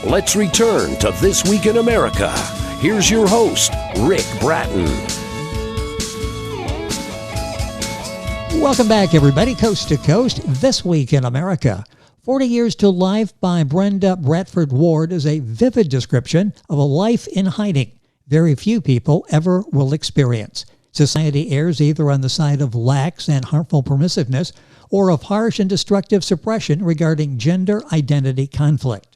Let's return to This Week in America. Here's your host, Rick Bratton. Welcome back, everybody, coast to coast. This Week in America. 40 Years to Life by Brenda Bradford Ward is a vivid description of a life in hiding very few people ever will experience. Society errs either on the side of lax and harmful permissiveness or of harsh and destructive suppression regarding gender identity conflict.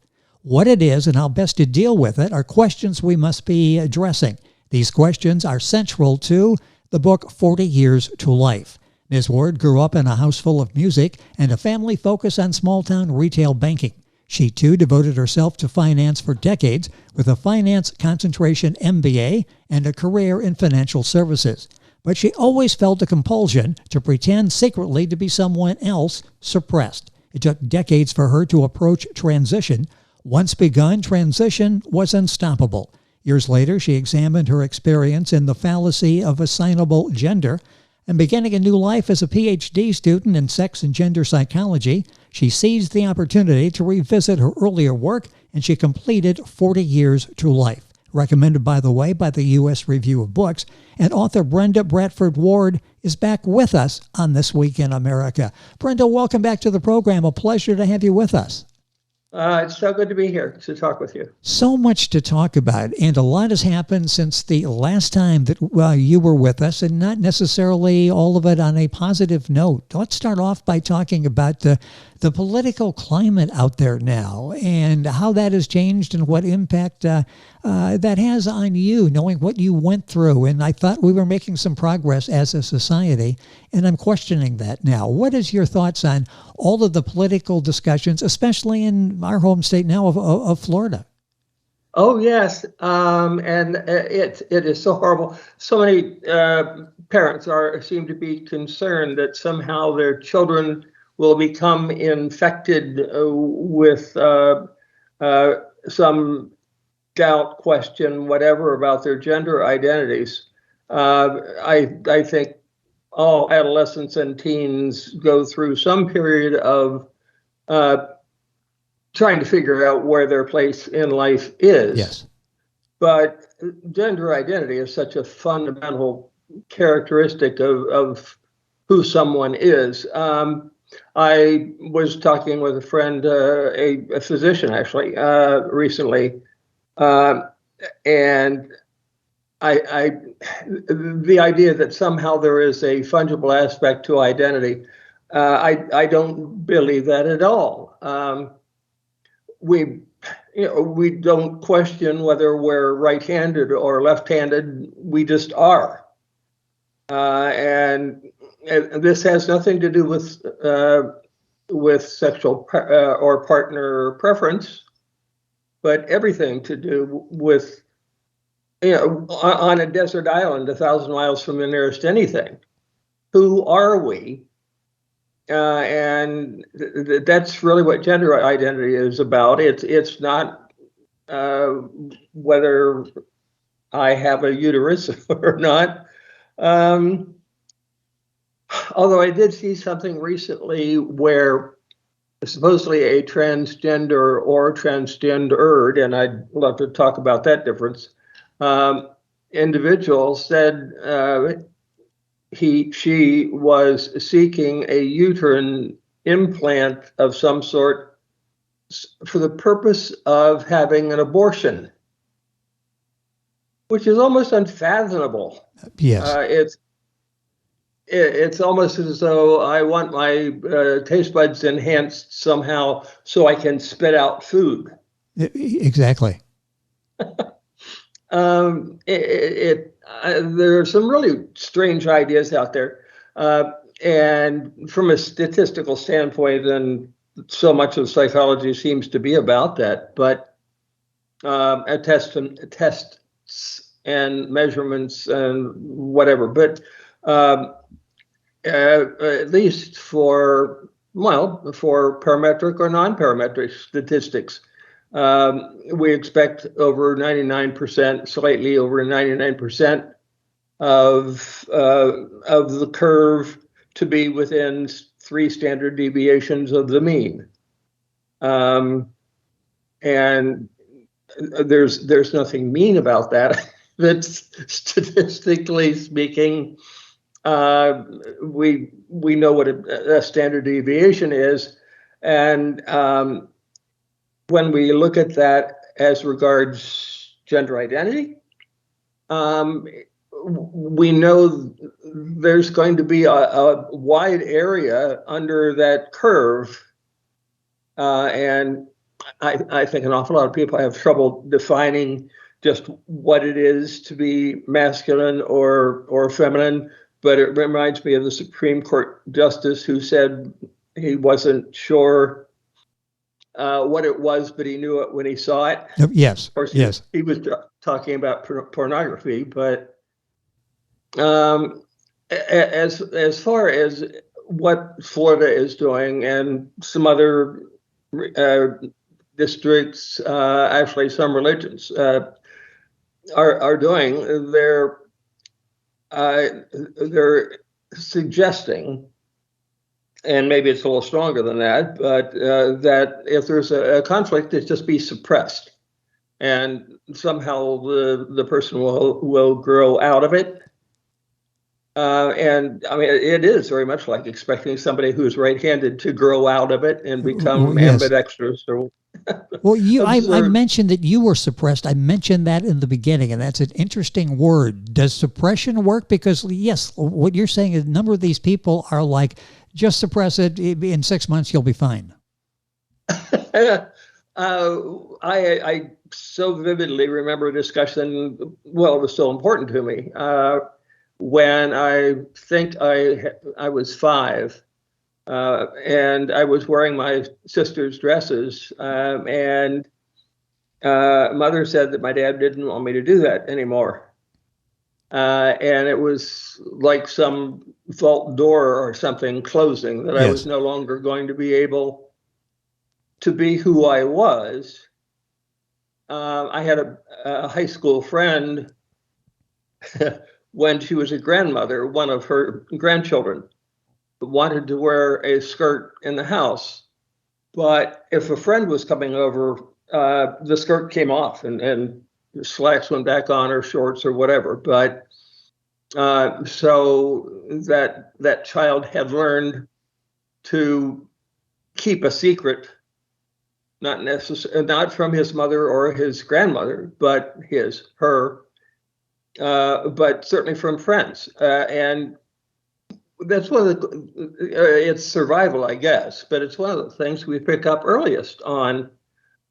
What it is and how best to deal with it are questions we must be addressing. These questions are central to the book 40 Years to Life. Ms. Ward grew up in a house full of music and a family focus on small-town retail banking. She, too, devoted herself to finance for decades with a finance concentration MBA and a career in financial services. But she always felt a compulsion to pretend secretly to be someone else, suppressed. It took decades for her to approach transition. Once begun, transition was unstoppable. Years later, she examined her experience in the Fallacy of Assignable Gender, and beginning a new life as a PhD student in sex and gender psychology, she seized the opportunity to revisit her earlier work, and she completed 40 Years to Life, recommended, by the way, by the U.S. Review of Books. And author Brenda Bradford Ward is back with us on This Week in America. Brenda, welcome back to the program. A pleasure to have you with us. It's so good to be here to talk with you. So much to talk about, and a lot has happened since the last time that you were with us, and not necessarily all of it on a positive note. Let's start off by talking about the political climate out there now and how that has changed and what impact that has on you, knowing what you went through. And I thought we were making some progress as a society, and I'm questioning that now. What is your thoughts on all of the political discussions, especially in our home state now of Florida? Oh, yes. And it is so horrible. So many parents seem to be concerned that somehow their children will become infected with some doubt, question, whatever about their gender identities. I think all adolescents and teens go through some period of trying to figure out where their place in life is. Yes. But gender identity is such a fundamental characteristic of who someone is. I was talking with a friend, a physician actually, recently, and the idea that somehow there is a fungible aspect to identity, I don't believe that at all. We don't question whether we're right-handed or left-handed. We just are, and this has nothing to do with sexual or partner preference, but everything to do with, on a desert island 1,000 miles from the nearest anything, who are we? And that's really what gender identity is about. It's not whether I have a uterus or not. Although I did see something recently where supposedly a transgender or transgendered, and I'd love to talk about that difference, individual said she was seeking a uterine implant of some sort for the purpose of having an abortion, which is almost unfathomable. Yes. It's almost as though I want my taste buds enhanced somehow so I can spit out food. Exactly. There are some really strange ideas out there. And from a statistical standpoint, and so much of psychology seems to be about that, but tests and measurements and whatever. But at least for parametric or non-parametric statistics, we expect over 99%, slightly over 99% of the curve to be within 3 standard deviations of the mean. And there's nothing mean about that. That's statistically speaking, we know what a standard deviation is, and when we look at that as regards gender identity, we know there's going to be a wide area under that curve, and I think an awful lot of people have trouble defining just what it is to be masculine or feminine. But it reminds me of the Supreme Court justice who said he wasn't sure what it was, but he knew it when he saw it. Yes. Of course, yes. He was talking about pornography, but as far as what Florida is doing and some other districts, actually some religions are doing, they're suggesting, and maybe it's a little stronger than that, but that if there's a conflict, it just be suppressed, and somehow the person will grow out of it. And I mean, it is very much like expecting somebody who's right-handed to grow out of it and become ambidextrous. Or well, I mentioned that you were suppressed. I mentioned that in the beginning, and that's an interesting word. Does suppression work? Because yes, what you're saying is a number of these people are like, just suppress it. In 6 months, you'll be fine. I so vividly remember a discussion. Well, it was so important to me. When I think I was 5, and I was wearing my sister's dresses, and mother said that my dad didn't want me to do that anymore. And it was like some vault door or something closing, that I was no longer going to be able to be who I was. I had a high school friend when she was a grandmother, one of her grandchildren wanted to wear a skirt in the house. But if a friend was coming over, the skirt came off and slacks went back on, or shorts or whatever. But so that child had learned to keep a secret, not from his mother or his grandmother, but her. But certainly from friends, and that's one of it's survival, I guess. But it's one of the things we pick up earliest on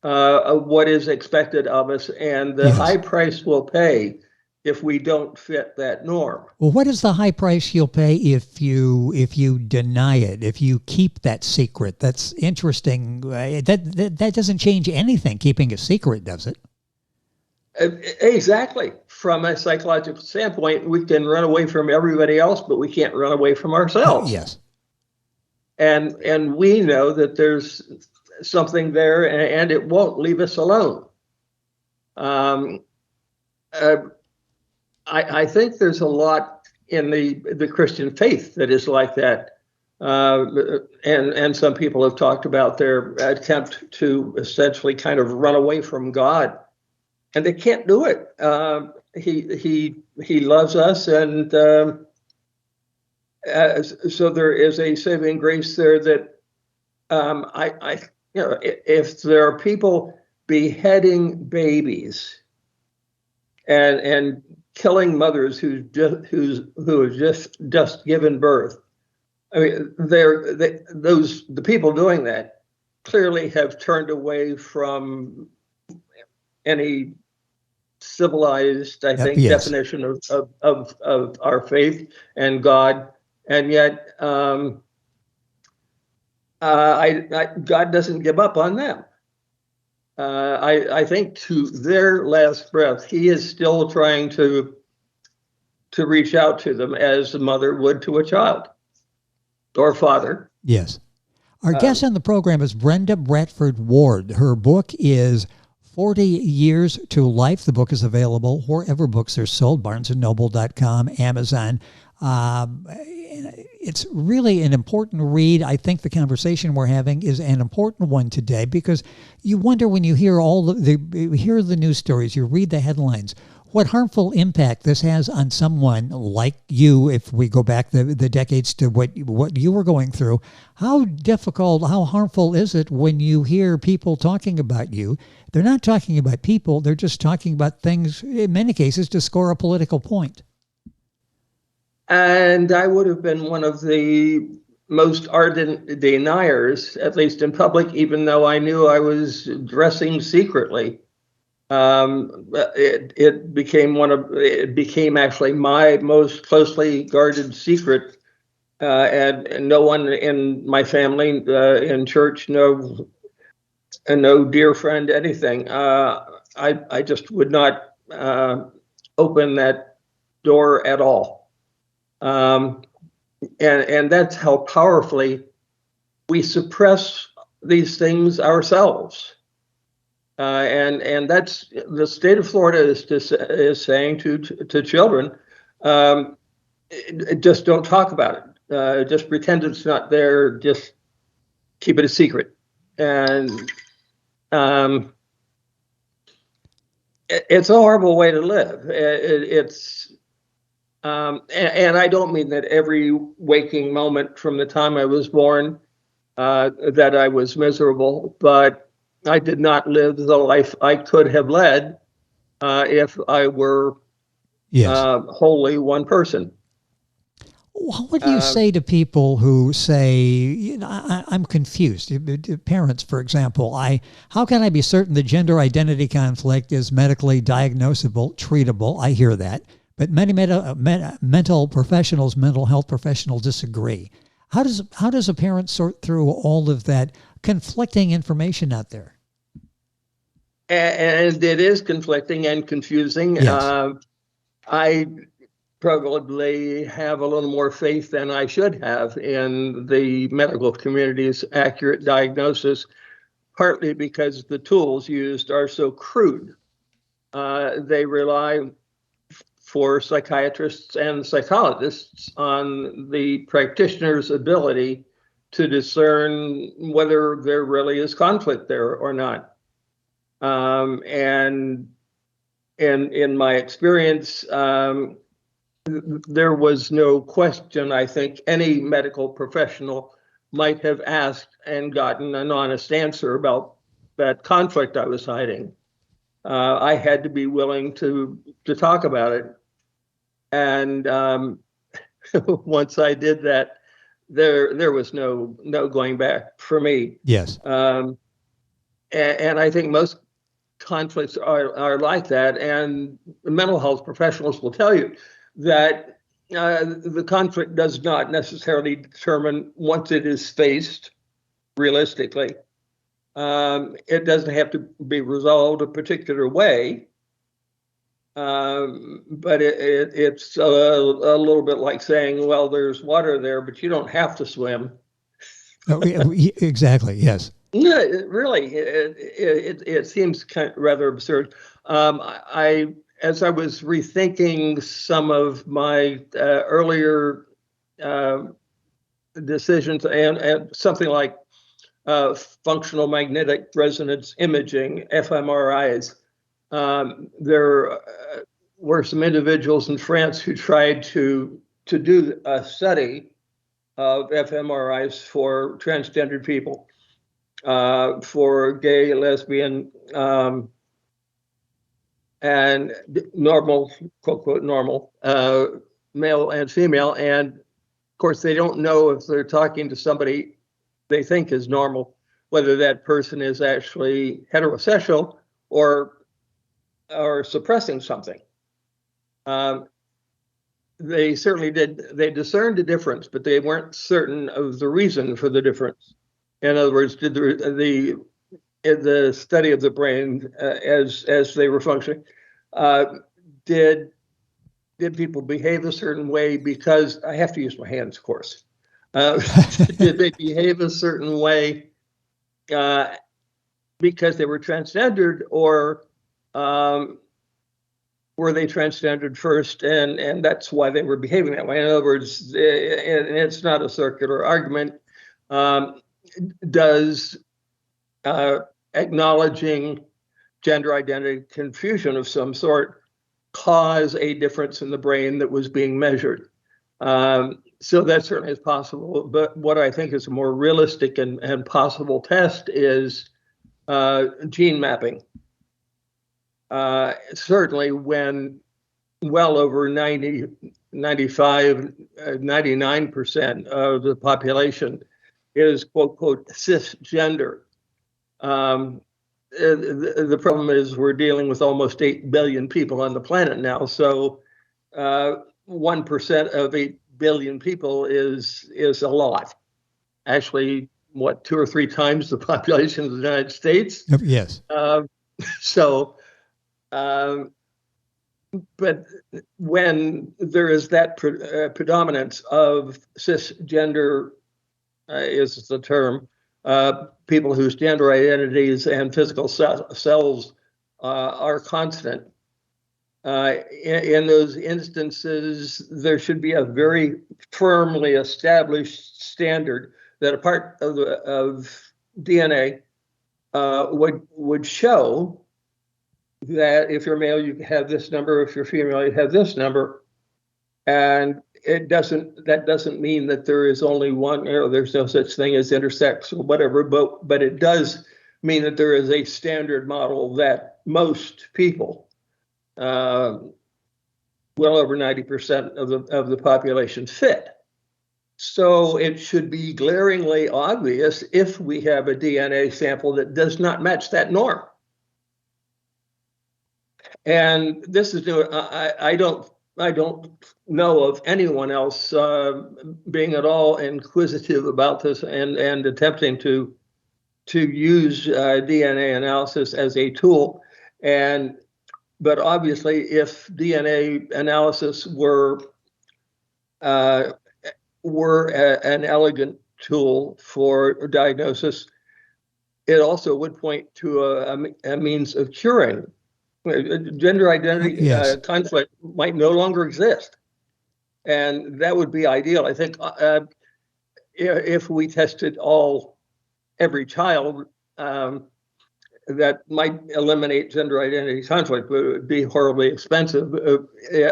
what is expected of us, and the high price we'll pay if we don't fit that norm. Well, what is the high price you'll pay if you deny it, if you keep that secret? That's interesting. That doesn't change anything. Keeping a secret, does it? Exactly. From a psychological standpoint, we can run away from everybody else, but we can't run away from ourselves. Yes. And we know that there's something there, and it won't leave us alone. I think there's a lot in the Christian faith that is like that. And some people have talked about their attempt to essentially kind of run away from God. And they can't do it. He loves us, and so there is a saving grace there. That if there are people beheading babies and killing mothers who have just given birth, I mean, the people doing that clearly have turned away from any civilized, I think, definition of our faith and God, and yet God doesn't give up on them. I think to their last breath, He is still trying to reach out to them as a mother would to a child or father. Yes. Our guest on the program is Brenda Bradford Ward. Her book is 40 Years to Life. The book is available wherever books are sold, barnesandnoble.com, Amazon. It's really an important read. I think the conversation we're having is an important one today because you wonder when you hear you hear the news stories, you read the headlines, what harmful impact this has on someone like you. If we go back the decades to what you were going through, how difficult, how harmful is it when you hear people talking about you? They're not talking about people; they're just talking about things. In many cases, to score a political point. And I would have been one of the most ardent deniers, at least in public, even though I knew I was dressing secretly. It became actually my most closely guarded secret, and no one in my family, in church, no dear friend, anything. I just would not open that door at all. And that's how powerfully we suppress these things ourselves. And that's the state of Florida is saying to children, just don't talk about it. Just pretend it's not there. Just keep it a secret. And it's a horrible way to live. And I don't mean that every waking moment from the time I was born that I was miserable, but I did not live the life I could have led if I were wholly one person. What do you say to people who say, I'm confused? Parents, for example, how can I be certain the gender identity conflict is medically diagnosable, treatable? I hear that. But many mental professionals, mental health professionals disagree. How does a parent sort through all of that conflicting information out there? And it is conflicting and confusing. Yes. I probably have a little more faith than I should have in the medical community's accurate diagnosis, partly because the tools used are so crude. They rely for psychiatrists and psychologists on the practitioner's ability to discern whether there really is conflict there or not. And in my experience, there was no question, I think, any medical professional might have asked and gotten an honest answer about that conflict I was hiding. I had to be willing to talk about it. And once I did that, there was no going back for me. Yes. And I think most conflicts are like that. And mental health professionals will tell you that the conflict does not necessarily determine once it is faced realistically. It doesn't have to be resolved a particular way. But it's a little bit like saying, well, there's water there, but you don't have to swim. Oh, exactly. Yes. No, really, it seems rather absurd. As I was rethinking some of my earlier decisions and something like functional magnetic resonance imaging, fMRIs, there were some individuals in France who tried to do a study of fMRIs for transgendered people, for gay, lesbian, and normal, quote, quote, normal, male and female. And of course, they don't know if they're talking to somebody they think is normal, whether that person is actually heterosexual or suppressing something. They certainly did. They discerned a difference, but they weren't certain of the reason for the difference. In other words, did the study of the brain as they were functioning, did people behave a certain way because I have to use my hands, of course. Did they behave a certain way because they were transgendered, or were they transgendered first, and that's why they were behaving that way. In other words, and it's not a circular argument. Does acknowledging gender identity confusion of some sort cause a difference in the brain that was being measured? So that certainly is possible. But what I think is a more realistic and possible test is gene mapping. Certainly when well over 90, 95, 99% of the population is quote, quote, cisgender. The problem is we're dealing with almost 8 billion people on the planet now. So 1% of 8 billion people is a lot. Actually, what, 2 or 3 times the population of the United States? Yes. But when there is that predominance of cisgender, is the term, people whose gender identities and physical selves are constant, in those instances, there should be a very firmly established standard that a part of DNA would show that if you're male, you have this number. If you're female, you have this number. And that doesn't mean that there is only one, there's no such thing as intersex or whatever, but it does mean that there is a standard model that most people, well over 90% of the population, fit. So it should be glaringly obvious if we have a DNA sample that does not match that norm. And this is new. I don't know of anyone else being at all inquisitive about this and attempting to use DNA analysis as a tool. But obviously, if DNA analysis were an elegant tool for diagnosis, it also would point to a means of curing. Gender identity conflict might no longer exist. And that would be ideal. I think if we tested every child, that might eliminate gender identity conflict, but it would be horribly expensive.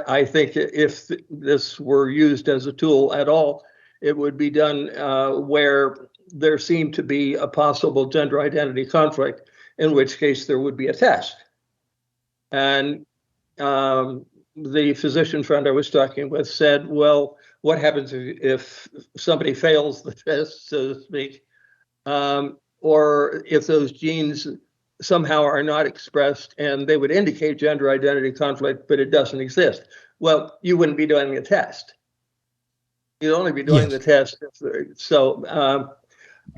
I think if this were used as a tool at all, it would be done where there seemed to be a possible gender identity conflict, in which case there would be a test. And the physician friend I was talking with said, well, what happens if somebody fails the test, so to speak, or if those genes somehow are not expressed and they would indicate gender identity conflict, but it doesn't exist? Well, you wouldn't be doing the test. You'd only be doing the test. So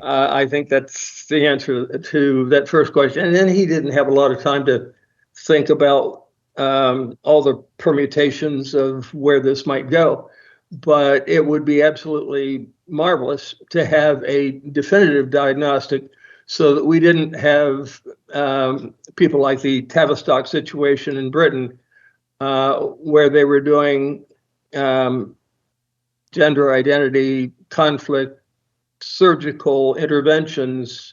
I think that's the answer to that first question. And then he didn't have a lot of time to think about all the permutations of where this might go. But it would be absolutely marvelous to have a definitive diagnostic so that we didn't have people like the Tavistock situation in Britain, where they were doing gender identity conflict surgical interventions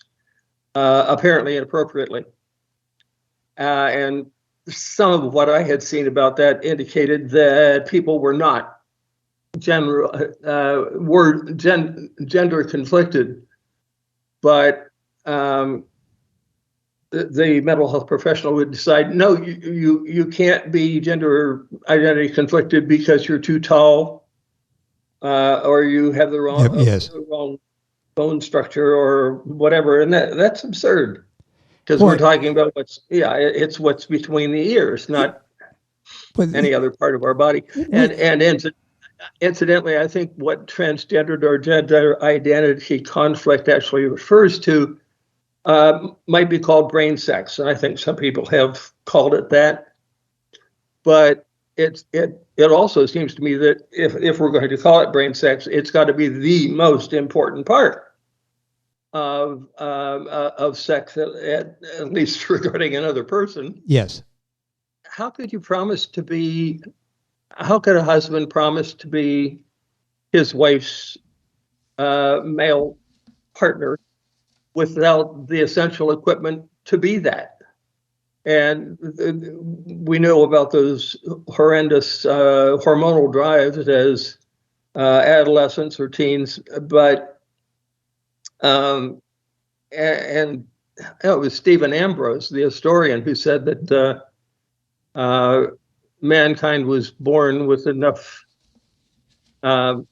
apparently inappropriately. And some of what I had seen about that indicated that people were not gender conflicted, but the mental health professional would decide, no, you can't be gender identity conflicted because you're too tall, or you have the wrong bone structure or whatever, and that's absurd. Because we're talking about it's what's between the ears, not any other part of our body. And incidentally, I think what transgendered or gender identity conflict actually refers to might be called brain sex. And I think some people have called it that. But it also seems to me that if we're going to call it brain sex, it's got to be the most important part of sex, at least regarding another person. Yes. how could you promise to be? How could a husband promise to be his wife's male partner without the essential equipment to be that? And we know about those horrendous hormonal drives as adolescents or teens, but and it was Stephen Ambrose, the historian, who said that mankind was born with enough brain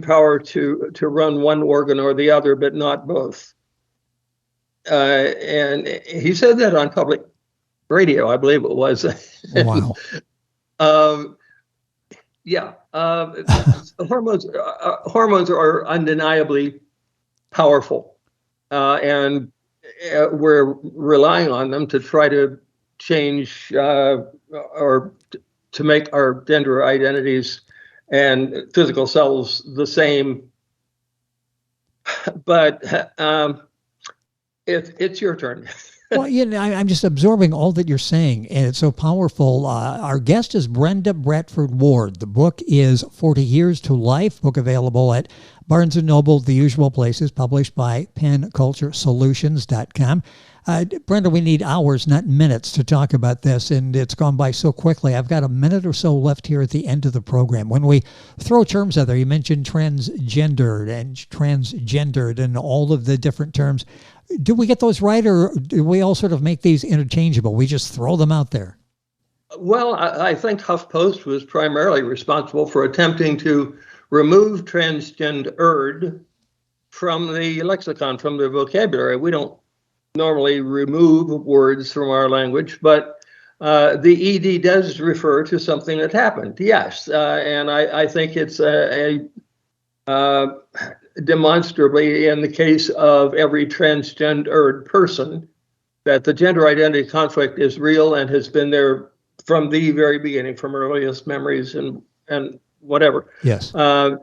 power to run one organ or the other, but not both. And he said that on public radio, I believe it was. Wow. Yeah, hormones are undeniably powerful, and we're relying on them to try to change or to make our gender identities and physical selves the same. But it's your turn. Well, I'm just absorbing all that you're saying, and it's so powerful. Our guest is Brenda Bradford Ward. The book is 40 Years to Life, book available at Barnes & Noble, the usual places, published by penculturesolutions.com. Brenda, we need hours, not minutes, to talk about this, and it's gone by so quickly. I've got a minute or so left here at the end of the program. When we throw terms out there, you mentioned transgendered and all of the different terms. Do we get those right, or do we all sort of make these interchangeable? We just throw them out there? Well, I think HuffPost was primarily responsible for attempting to remove transgendered from the lexicon, from the vocabulary. We don't normally remove words from our language, but the ED does refer to something that happened, yes. And I think it's demonstrably in the case of every transgendered person that the gender identity conflict is real and has been there from the very beginning, from earliest memories and whatever. Yes. And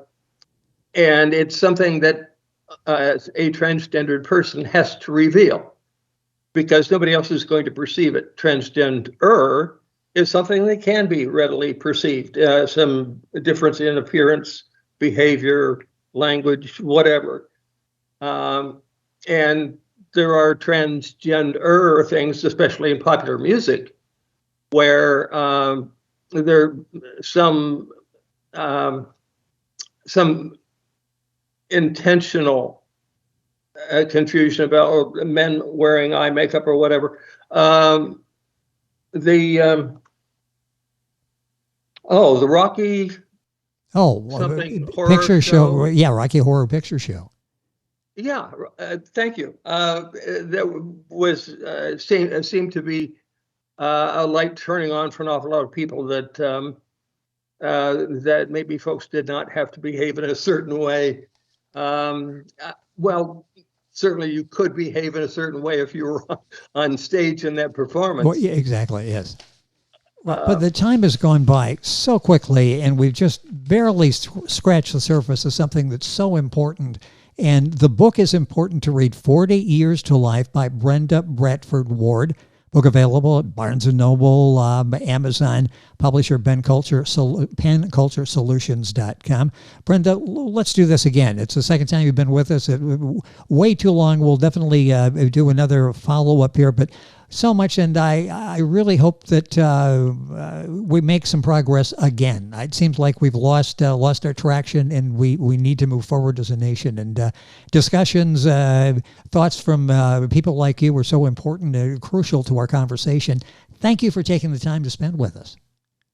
it's something that a transgendered person has to reveal, because nobody else is going to perceive it. Transgender is something that can be readily perceived, some difference in appearance, behavior, language, whatever. And there are transgender things, especially in popular music, where there are some intentional confusion about men wearing eye makeup or whatever. The Rocky picture show. Yeah, Rocky Horror Picture Show. Yeah, thank you. That was seemed to be a light turning on for an awful lot of people that that maybe folks did not have to behave in a certain way. Well, certainly you could behave in a certain way if you were on stage in that performance. Well, yeah, exactly, yes. But the time has gone by so quickly, and we've just barely scratched the surface of something that's so important. And the book is important to read, 40 Years to Life by Brenda Bradford Ward. Book available at Barnes & Noble, Amazon, publisher penculturesolutions.com. Brenda, let's do this again. It's the second time you've been with us. Way too long. We'll definitely do another follow-up here, but so much, and I really hope that we make some progress again. It seems like we've lost our traction, and we need to move forward as a nation. And discussions, thoughts from people like you are so important and crucial to our conversation. Thank you for taking the time to spend with us.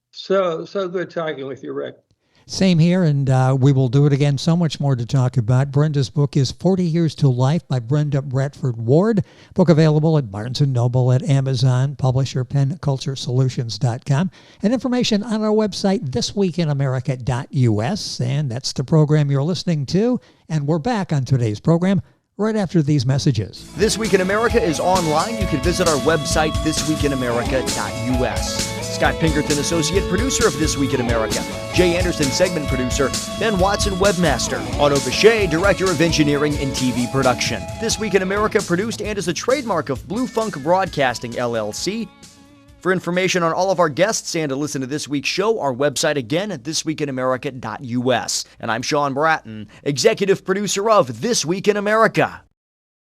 So good talking with you, Rick. Same here, and we will do it again. So much more to talk about. Brenda's book is 40 Years to Life by Brenda Bradford Ward. Book available at Barnes & Noble, at Amazon, publisher penculturesolutions.com. And information on our website, thisweekinamerica.us. And that's the program you're listening to. And we're back on today's program right after these messages. This Week in America is online. You can visit our website, thisweekinamerica.us. Scott Pinkerton, associate producer of This Week in America. Jay Anderson, segment producer. Ben Watson, webmaster. Otto Bechet, director of engineering and TV production. This Week in America produced and is a trademark of Blue Funk Broadcasting, LLC. For information on all of our guests and to listen to this week's show, our website again at thisweekinamerica.us. And I'm Sean Bratton, executive producer of This Week in America.